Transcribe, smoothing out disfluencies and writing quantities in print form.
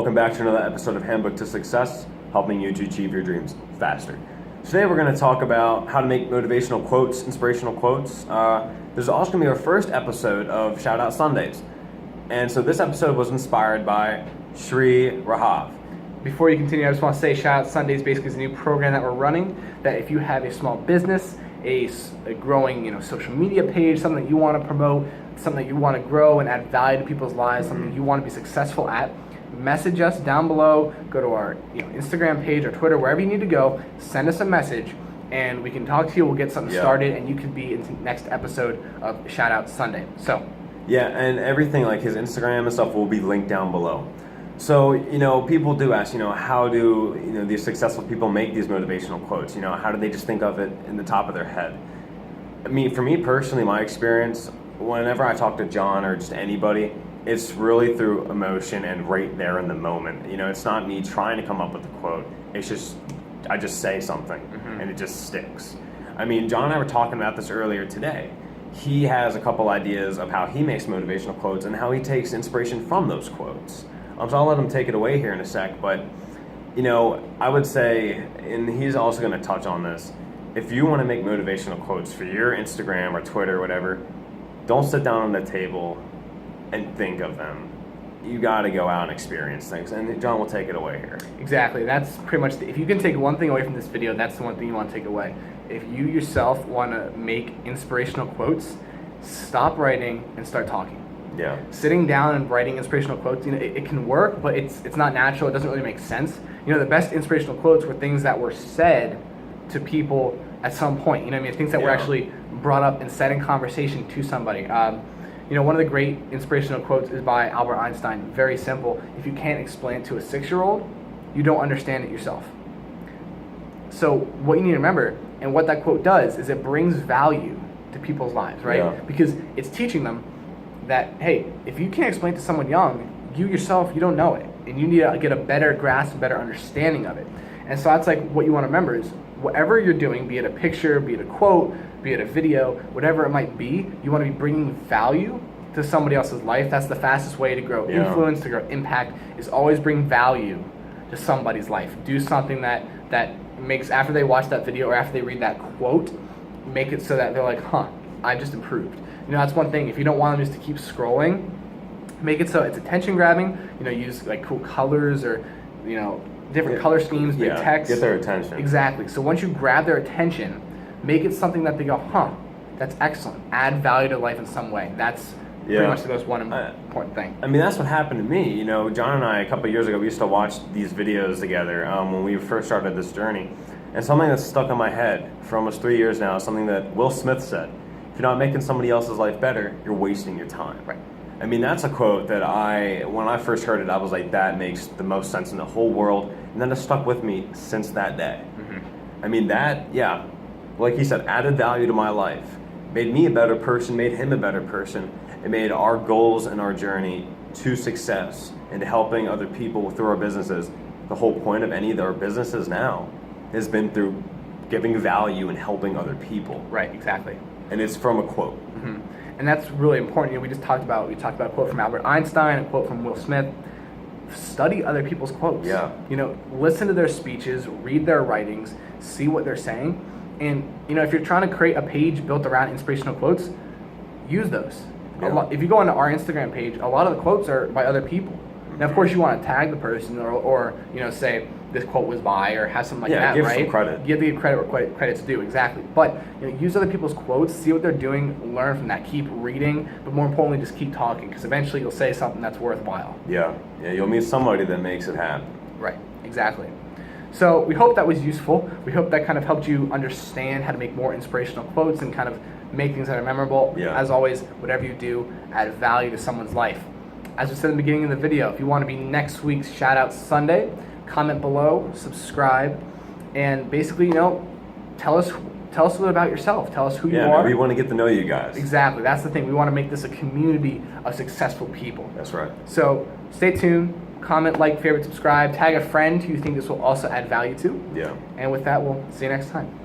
Welcome back to another episode of Handbook to Success, helping you to achieve your dreams faster. Today we're going to talk about how to make motivational quotes, inspirational quotes. There's also going to be our first episode of Shout Out Sundays. And so this episode was inspired by Sri Rahav. Before you continue, I just want to say Shout Out Sundays basically is a new program that we're running, that if you have a small business, a growing social media page, something that you want to promote, something that you want to grow and add value to people's lives, something you want to be successful at, message us down below, go to our Instagram page or Twitter, wherever you need to go, send us a message, and we can talk to you, we'll get something started, and you could be in the next episode of Shout Out Sunday. So, yeah, and everything like his Instagram and stuff will be linked down below. So, people do ask, how do, these successful people make these motivational quotes? How do they just think of it in the top of their head? I mean, for me personally, my experience, whenever I talk to John or just anybody, it's really through emotion and right there in the moment. It's not me trying to come up with a quote. It's just, I just say something and it just sticks. I mean, John and I were talking about this earlier today. He has a couple ideas of how he makes motivational quotes and how he takes inspiration from those quotes. So I'll let him take it away here in a sec, but I would say, and he's also going to touch on this, if you want to make motivational quotes for your Instagram or Twitter or whatever, don't sit down on the table and think of them. You got to go out and experience things, and John will take it away here. Exactly. That's pretty much, if you can take one thing away from this video, that's the one thing you want to take away. If you yourself want to make inspirational quotes, stop writing and start talking. Yeah. Sitting down and writing inspirational quotes, it can work, but it's not natural. It doesn't really make sense. The best inspirational quotes were things that were said to people at some point. Things that were actually brought up and said in conversation to somebody. One of the great inspirational quotes is by Albert Einstein. Very simple. If you can't explain it to a 6-year-old, you don't understand it yourself. So what you need to remember, and what that quote does, is it brings value to people's lives, right? Yeah. Because it's teaching them that, hey, if you can't explain it to someone young, you yourself, you don't know it. And you need to get a better grasp, a better understanding of it. And so that's like what you want to remember is whatever you're doing, be it a picture, be it a quote, be it a video, whatever it might be, you want to be bringing value to somebody else's life. That's the fastest way to grow influence, to grow impact, is always bring value to somebody's life. Do something that makes, after they watch that video or after they read that quote, make it so that they're like, I've just improved. That's one thing. If you don't want them just to keep scrolling, make it so it's attention grabbing. Use like cool colors or, different color schemes, big text. Get their attention. Exactly. So once you grab their attention, make it something that they go, that's excellent. Add value to life in some way. That's pretty much the most important thing. I mean, that's what happened to me. John and I, a couple of years ago, we used to watch these videos together when we first started this journey. And something that's stuck in my head for almost 3 years now is something that Will Smith said. If you're not making somebody else's life better, you're wasting your time. Right. I mean, that's a quote that when I first heard it, I was like, that makes the most sense in the whole world. And then it stuck with me since that day. I mean, like he said, added value to my life. Made me a better person, made him a better person. It made our goals and our journey to success and to helping other people through our businesses. The whole point of any of our businesses now has been through giving value and helping other people. Right, exactly. And it's from a quote. And that's really important. We talked about a quote from Albert Einstein, a quote from Will Smith. Study other people's quotes. Yeah. Listen to their speeches, read their writings, see what they're saying. And, if you're trying to create a page built around inspirational quotes, use those. Yeah. If you go onto our Instagram page, a lot of the quotes are by other people. Now, of course, you want to tag the person or say this quote was by, or have something like that, give right? some credit. Give the credit where credit's due, exactly. But use other people's quotes, see what they're doing, learn from that, keep reading, but more importantly, just keep talking, because eventually you'll say something that's worthwhile. Yeah, you'll meet somebody that makes it happen. Right, exactly. So we hope that was useful. We hope that kind of helped you understand how to make more inspirational quotes and kind of make things that are memorable. Yeah. As always, whatever you do, add value to someone's life. As we said in the beginning of the video, if you want to be next week's Shout Out Sunday, comment below, subscribe, and basically, tell us a little bit about yourself. Tell us who you are. Yeah, we want to get to know you guys. Exactly. That's the thing. We want to make this a community of successful people. That's right. So stay tuned. Comment, like, favorite, subscribe. Tag a friend who you think this will also add value to. Yeah. And with that, we'll see you next time.